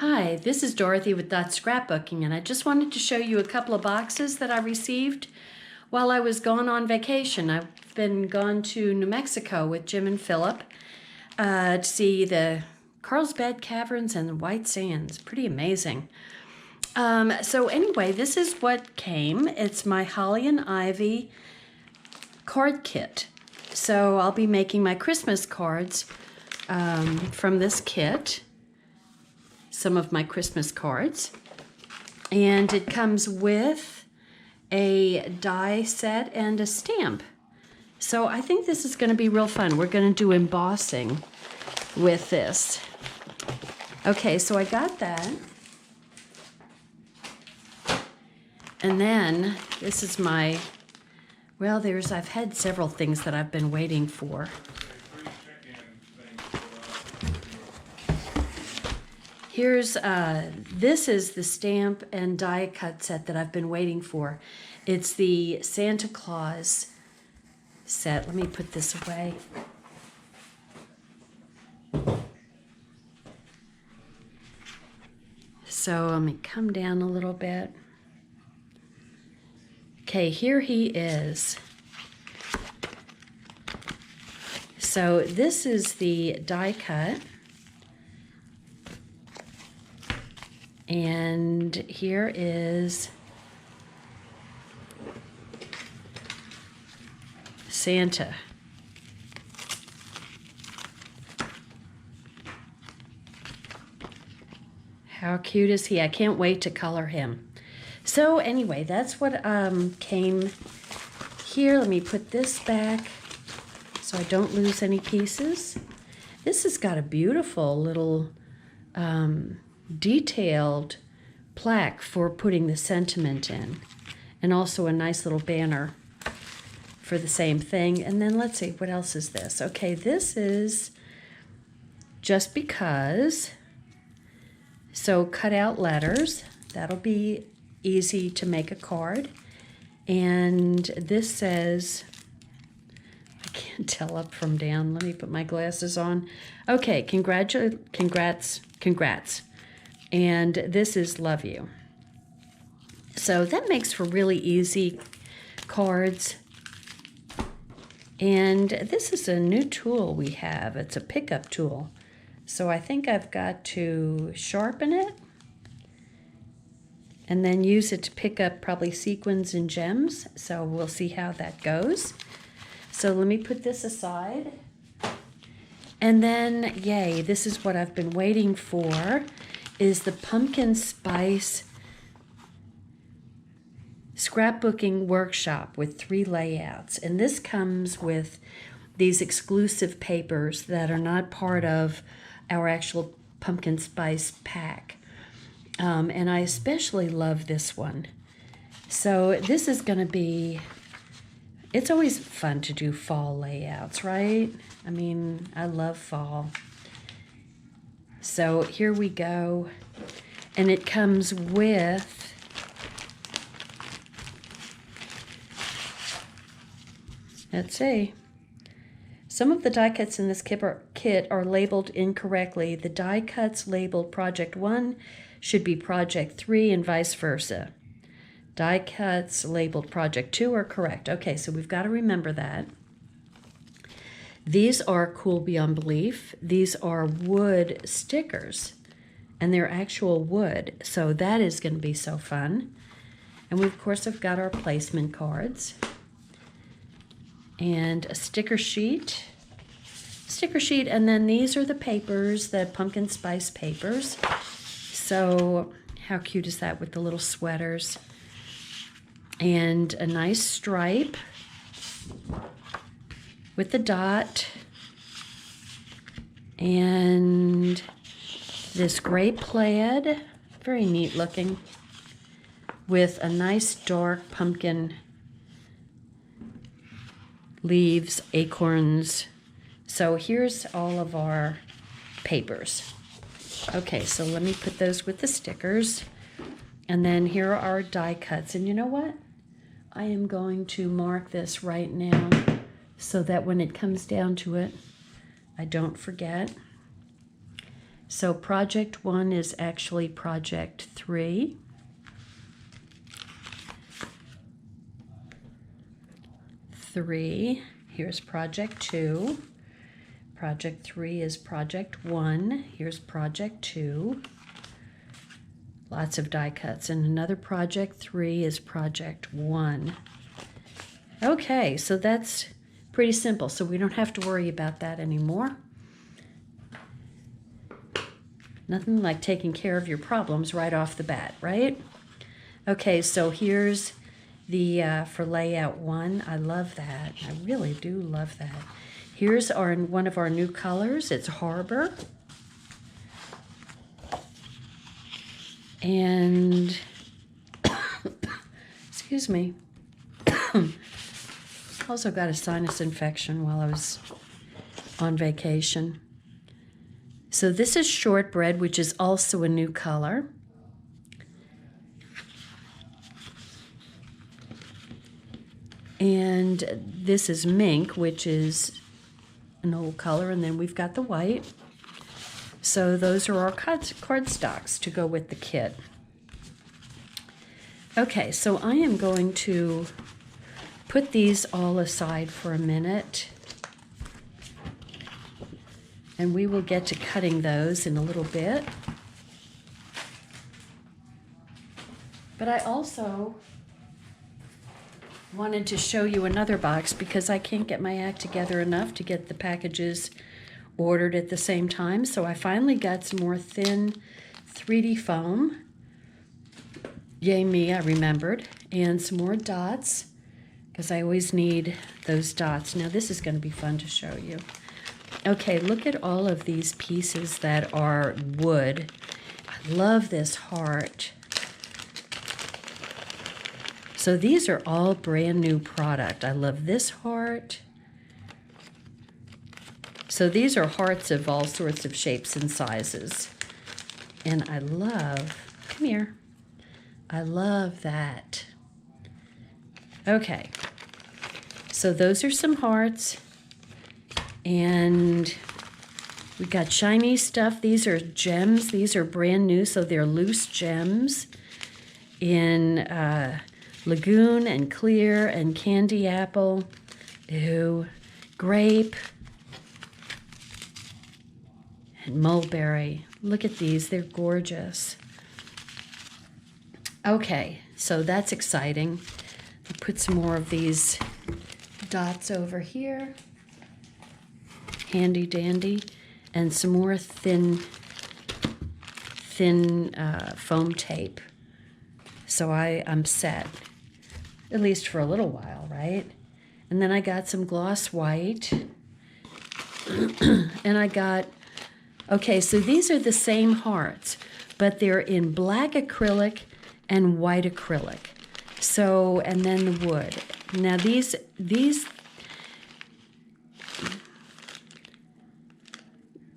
Hi, this is Dorothy with Scrapbooking, and I just wanted to show you a couple of boxes that I received while I was gone on vacation. I've been gone to New Mexico with Jim and Philip to see the Carlsbad Caverns and the White Sands. Pretty amazing. So anyway, this is what came. It's my Holly and Ivy card kit. So I'll be making my Christmas cards from this kit. Some of my Christmas cards, and it comes with a die set and a stamp. So I think this is going to be real fun. We're going to do embossing with this. Okay, so I got that. And then this is my, well, I've had several things that I've been waiting for. Here's, this is the stamp and die cut set that I've been waiting for. It's the Santa Claus set. Let me put this away. So let me come down a little bit. Okay, here he is. So this is the die cut. And here is Santa. How cute is he? I can't wait to color him. So anyway, that's what came here. Let me put this back so I don't lose any pieces. This has got a beautiful little detailed plaque for putting the sentiment in, and also a nice little banner for the same thing. And then let's see, what else is this? Okay, this is just because. So cut out letters, that'll be easy to make a card. And this says, I can't tell up from down, let me put my glasses on. Okay, congrats. And this is love you. So that makes for really easy cards. And this is a new tool we have. It's a pickup tool. So I think I've got to sharpen it and then use it to pick up probably sequins and gems. So we'll see how that goes. So let me put this aside. And then, yay, this is what I've been waiting for, is the pumpkin spice scrapbooking workshop with 3 layouts. And this comes with these exclusive papers that are not part of our actual pumpkin spice pack. And I especially love this one. So this is going to be, it's always fun to do fall layouts, right? I mean, I love fall. So here we go. And it comes with let's see. Some of the die cuts in this kit are labeled incorrectly. The die cuts labeled Project 1 should be Project 3 and vice versa. Die cuts labeled Project 2 are correct. Okay, so we've got to remember that. These are cool beyond belief. These are wood stickers, and they're actual wood. So that is going to be so fun. And we, of course, have got our placement cards. And a sticker sheet, and then these are the papers, the pumpkin spice papers. So how cute is that with the little sweaters? And a nice stripe with the dot, and this gray plaid, very neat looking, with a nice dark pumpkin leaves, acorns. So here's all of our papers. Okay, so let me put those with the stickers. And then here are our die cuts. And you know what? I am going to mark this right now so that when it comes down to it, I don't forget. So project 1 is actually project 3. Here's project 2. Project 3 is project 1. Here's project 2. Lots of die cuts. And another project 3 is project 1. Okay, so that's pretty simple. So we don't have to worry about that anymore. Nothing like taking care of your problems right off the bat, right? Okay, so here's the for layout 1. I love that. I really do love that. Here's one of our new colors. It's Harbor. And excuse me. Also got a sinus infection while I was on vacation. So this is Shortbread, which is also a new color. And this is Mink, which is an old color, and then we've got the white. So those are our cardstocks to go with the kit. Okay, so I am going to put these all aside for a minute, and we will get to cutting those in a little bit. But I also wanted to show you another box because I can't get my act together enough to get the packages ordered at the same time. So I finally got some more thin 3D foam. Yay me, I remembered. And some more dots, because I always need those dots. Now this is going to be fun to show you. Okay, look at all of these pieces that are wood. I love this heart. So these are all brand new product. I love this heart. So these are hearts of all sorts of shapes and sizes. And I love, come here, I love that. Okay, so those are some hearts. And we got Chinese stuff. These are gems. These are brand new, so they're loose gems in Lagoon and Clear and Candy Apple. Ew. Grape and Mulberry. Look at these. They're gorgeous. Okay, so that's exciting. I'll put some more of these dots over here. Handy dandy. And some more thin foam tape. So I'm set, at least for a little while, right? And then I got some gloss white. And I got, okay, so these are the same hearts, but they're in black acrylic and white acrylic. So, and then the wood. Now these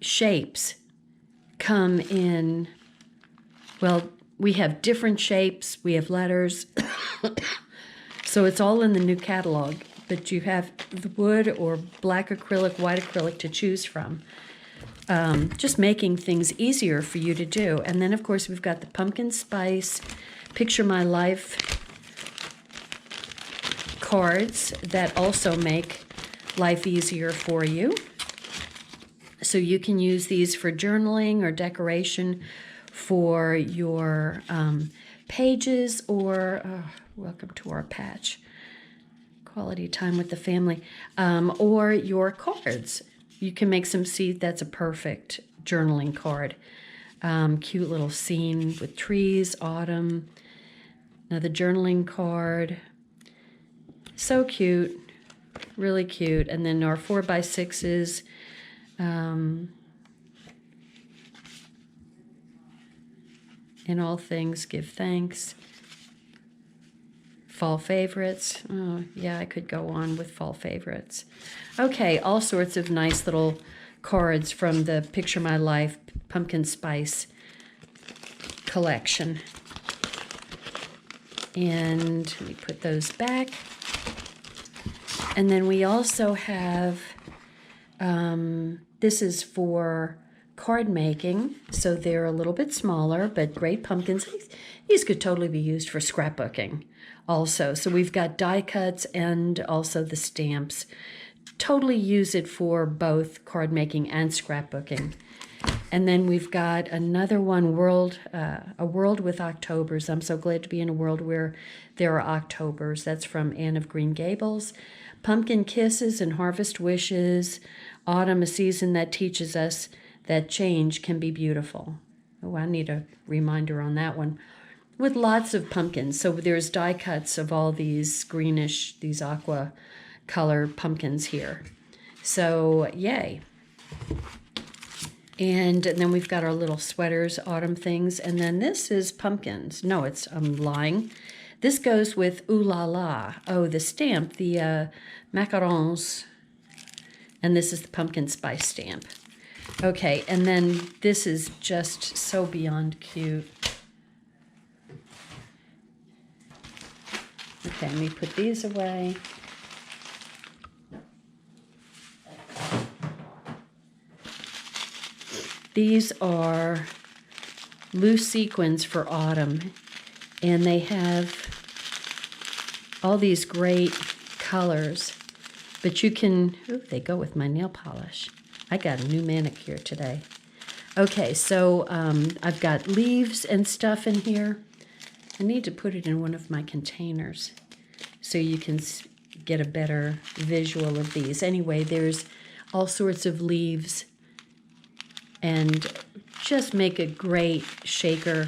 shapes come in, well, we have different shapes, we have letters, so it's all in the new catalog, but you have the wood or black acrylic, white acrylic to choose from. Just making things easier for you to do. And then, of course, we've got the pumpkin spice, Picture My Life cards that also make life easier for you. So you can use these for journaling or decoration for your pages, or welcome to our patch, quality time with the family, or your cards. You can make some, see, that's a perfect journaling card. Cute little scene with trees, autumn, another journaling card. So cute, really cute. And then our 4x6s. In all things, give thanks. Fall favorites. Oh, yeah, I could go on with fall favorites. Okay, all sorts of nice little cards from the Picture My Life Pumpkin Spice collection. And let me put those back. And then we also have, this is for card making, so they're a little bit smaller, but great pumpkins. These could totally be used for scrapbooking also. So we've got die cuts and also the stamps. Totally use it for both card making and scrapbooking. And then we've got another one, A World with Octobers. I'm so glad to be in a world where there are Octobers. That's from Anne of Green Gables. Pumpkin Kisses and Harvest Wishes. Autumn, a season that teaches us that change can be beautiful. Oh, I need a reminder on that one. With lots of pumpkins. So there's die cuts of all these greenish, these aqua color pumpkins here. So yay. And then we've got our little sweaters, autumn things. And then this is pumpkins. No, I'm lying. This goes with Ooh La La. Oh, the stamp, the macarons. And this is the pumpkin spice stamp. Okay, and then this is just so beyond cute. Okay, let me put these away. These are loose sequins for autumn, and they have all these great colors, but you can, ooh, they go with my nail polish. I got a new manicure today. Okay, so I've got leaves and stuff in here. I need to put it in one of my containers so you can get a better visual of these. Anyway, there's all sorts of leaves, and just make a great shaker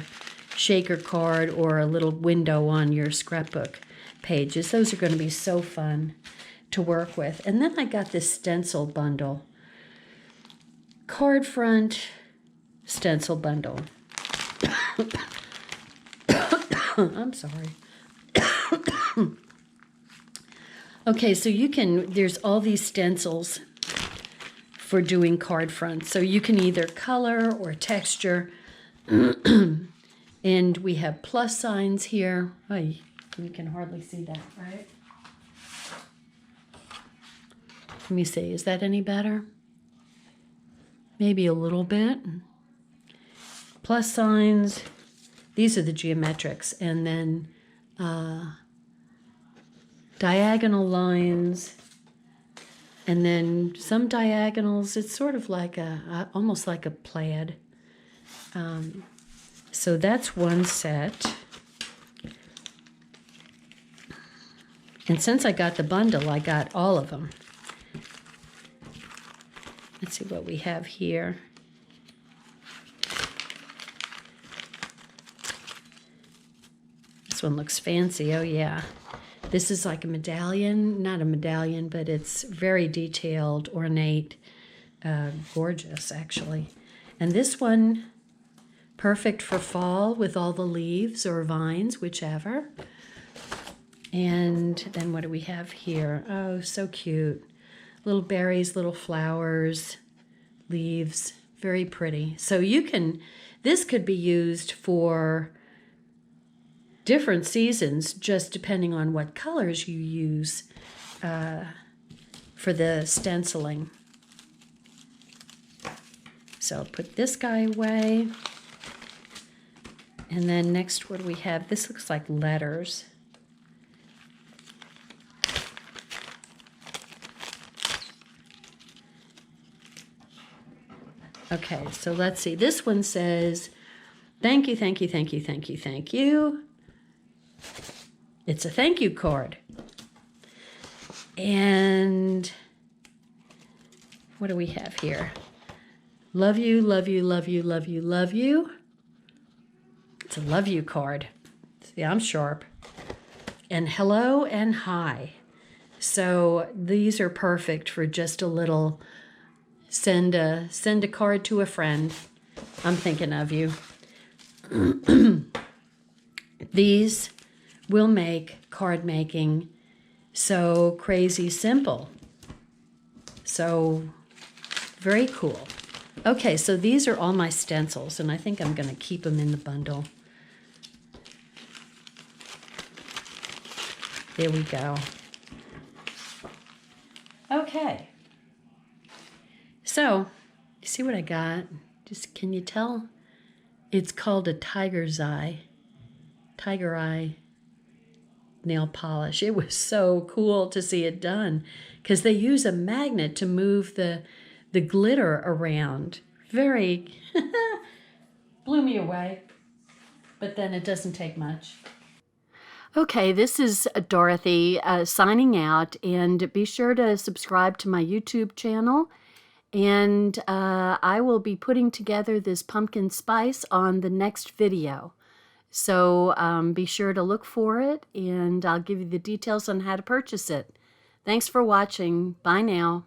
card or a little window on your scrapbook pages. Those are going to be so fun to work with. And then I got this stencil bundle. Card front stencil bundle. I'm sorry. Okay, so there's all these stencils for doing card fronts. So you can either color or texture. And we have plus signs here. Oh, you can hardly see that, right? Let me see, is that any better? Maybe a little bit. Plus signs. These are the geometrics. And then diagonal lines. And then some diagonals. It's sort of like almost like a plaid. So that's one set. And since I got the bundle, I got all of them. Let's see what we have here. This one looks fancy. Oh, yeah. This is like a medallion. Not a medallion, but it's very detailed, ornate, gorgeous, actually. And this one, perfect for fall with all the leaves or vines, whichever. And then what do we have here? Oh, so cute. Little berries, little flowers, leaves, very pretty. So this could be used for different seasons, just depending on what colors you use for the stenciling. So I'll put this guy away. And then next, what do we have? This looks like letters. Okay, so let's see. This one says, thank you, thank you, thank you, thank you, thank you. It's a thank you card. And what do we have here? Love you, love you, love you, love you, love you. It's a love you card. See, I'm sharp. And hello and hi. So these are perfect for just a little send a card to a friend. I'm thinking of you. These will make card making so crazy simple. So very cool. Okay, so these are all my stencils, and I think I'm going to keep them in the bundle. There we go. Okay. So, you see what I got? Just, can you tell? It's called a tiger eye nail polish. It was so cool to see it done because they use a magnet to move the glitter around. Very, blew me away, but then it doesn't take much. Okay, this is Dorothy signing out, and be sure to subscribe to my YouTube channel. And I will be putting together this pumpkin spice on the next video. So be sure to look for it, and I'll give you the details on how to purchase it. Thanks for watching. Bye now.